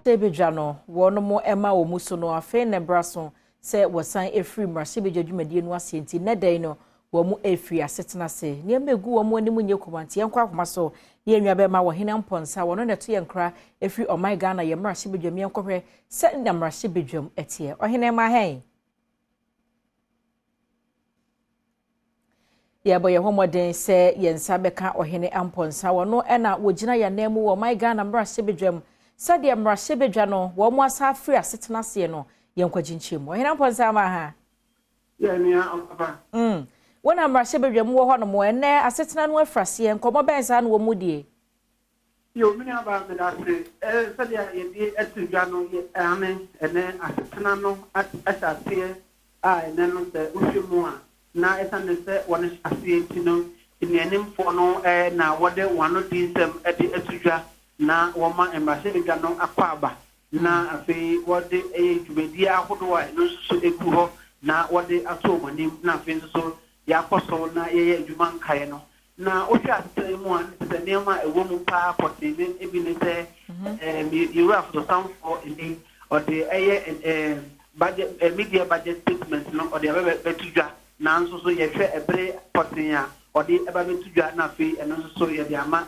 Sebejano, one more Emma or Musono, a fair nebrason, said was signed a free Marsibija Jumedian was sent in Nedano, Womu a free assetna say, near me go on when you command, young quack maso, near Yabema or Hinam Pons, I want to tea and cry, a free or my Ghana, your Marsibija Miancore, setting them Marsibijum at here, or Hinema hay. Ya boy homo den say yen sabeka ohene amponsa wono ena wogina ya nemu wo my Ghana Marsibijum said the Marsibija no wo mo asa free asetena se no yen kwaginchim ohene amponsa ma ha ya nia papa wona Marsibijum wo ho no mo ene asetena no afrase enkomo bensa no wo mudie yo mini aba me da se said ya ye etudwa no ye ane ene asetena no asase ene no se uhwemu a na esa ne se wona asienti no enenim fo no na wode wano dinsem ede etudwa na woma Marsibija no akwaaba na afi wode dwumadi ahodo a no so egu ho na wode ato monim na afi so yakoso na ye adwuma nkae no na ohwa asem mu an se nema ewo mu pa potene ebi ne se you have to sound for in or the budget media budget statement no or the betudwa na nso so ye hwe ebre potenya or the eba betudwa na afi eno so ye de ama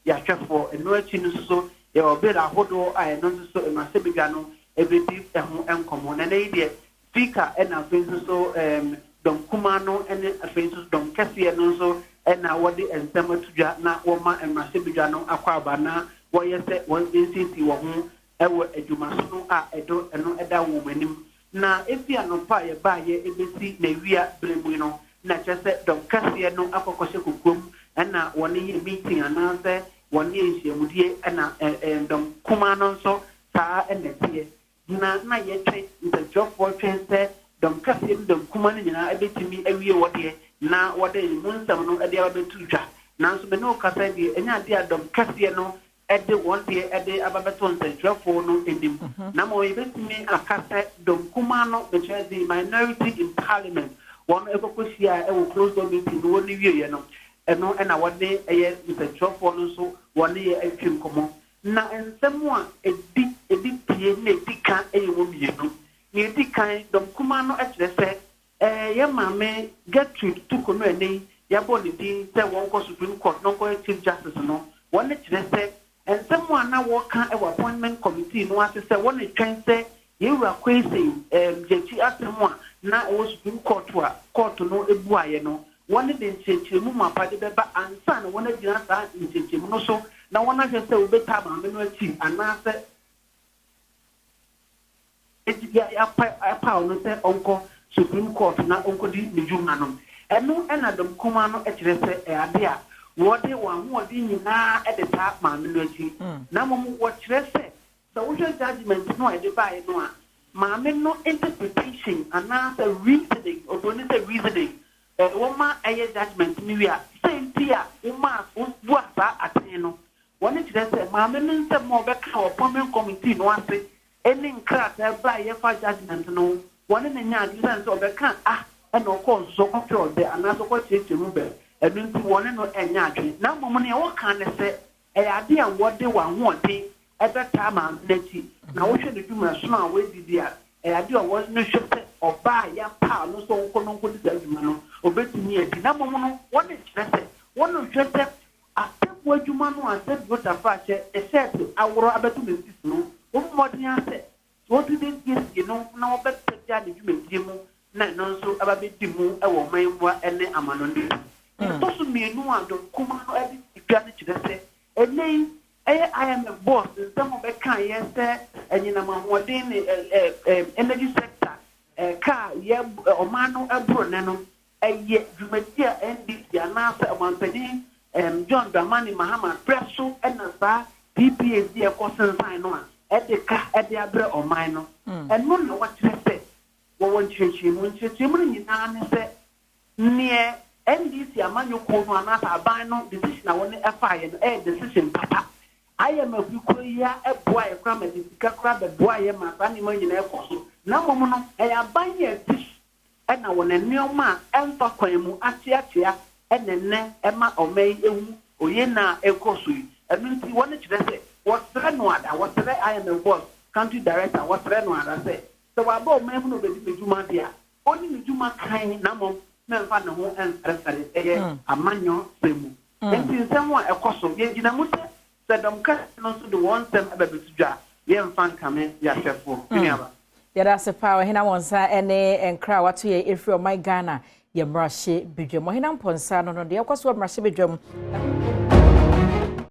ya hwefo eno achi no so ye obera hodo a eno so Marsibija no everything eho enkomo na na ide speaker ena afi so dom kuma no ene afi so dom kase no so ena wode ensema tudwa na woma Marsibija no akwaba na wo yese won insisi wo ho ewo adwuma so no a edo eno eda wo manim na efia no pa ye ba ye ebesi na wia bremu no na chese dom kase no akokose kokom ena woni ye meeting anase woni ehyiamudie ena dom kuma no so ta enetie na ye twe the job for twense dom kase dom kuma no nyina ebetimi awie wode na wode munsam no ede abetudwa na so be no kasa die enya de dom kase no ede wonde ede ababeton the job for no edim na mo ebetimi akasa dom kuma no the minority in parliament one ekokosia e wo close door meeting no woni wie no eno na wode eye the job for no so woni ye atwim komo na ensemu a edi pie na edika eyewo mienu na edikan dom kuma no ekyerese ye mame Gertrude tukono ene ya boni din se won ko Supreme Court no ko Chief Justice no won ekyerese ensemu a na wo ka e appointment committee no asese won etwense ye wura kwese jechi asemu a na wo Supreme Court a court no ebu aye no won de nchechemu mapade beba ansa na won agina sa nchechemu no so na won ahwese obeta ma me no achi anase ejiya ya pa no se onko Supreme Court na onko di nijuma no eno ena dom kuma no ekyerese ade a wode wan wode nyina edeta ma me no achi na mom wo kyerese so wo judgment no ede ba no a ma me no interpretation another reasoning or when the reasoning woman eye judgment ni wi a senti a woman bu asa atene no woni kire se ma me no nsem mo be ka appointment committee no ase eni nkrata ba ye fa judgment no woni na nya adi sense obeka ena ko so ko de anaso ko cheche mu be enu nti woni no enya adwe na mom ne wo kan ne se ade a wode wa ho ode ebeta ma nti na wo hwe ne dwuma so na we didi a ade a wo no hwe oba ya pa no so nko di dwuma no obetumi adi na mom no woni kyerese woni hwe se atemwa dwuma no ase bota fa che eset aworo abetu mesis no wo modin ase wo didi yes no na wo beta ja de dwuma di mu na no so ababedi mu e wo manwa ene amanondi to so mienu ando kuma no edi dwa ne kyerese enei I am a boss in some of the kind, yes, and in a modern energy sector. Car, yeah, or mano, a brunano, a yet Jumatia and this Yanasa, a Montpellier, John Damani, Mahama, Presso, and a bar, PPSD, a constant sign on, at the car, at the abra or minor. And no, what you say. One church, in said, near NDC, a man you call one another, a bino decision, I want a fire and decision, papa. I am a Bukoya, a boy, a crab, a boy, a man, animal in air force. No woman, I am buying a dish, and I want a new man, and for Quamu, Achia, and then Emma or May, or Yena, a corsui. I mean, you wanted to say, what's the one? I was I am a boss. country director wɔsrɛ no ara sɛ sɛ wabɔ ɔman mu no bɛdi medwuma deɛ a ɔne medwuma kan na mmom mɛmfa ne ho ɛmfɛrɛfɛre ɛyɛ amanyɔ sɛ mu nti nsɛm a ɛkɔ so yɛgyina mu sɛ dɔm kɛse no nso de wɔn nsɛm ɛbɛbɛto dwa yɛmfa nkame yɛahwɛfoɔ nuaba yɛda ase paa ɔhena wɔnsa ɛne nkra wato yɛ ɛfiri ɔman Ghana yɛ mmarahyɛ bedwam ɔhena mpɔnsa no no deɛ ɛkɔ so wɔ mmarahyɛ bedwam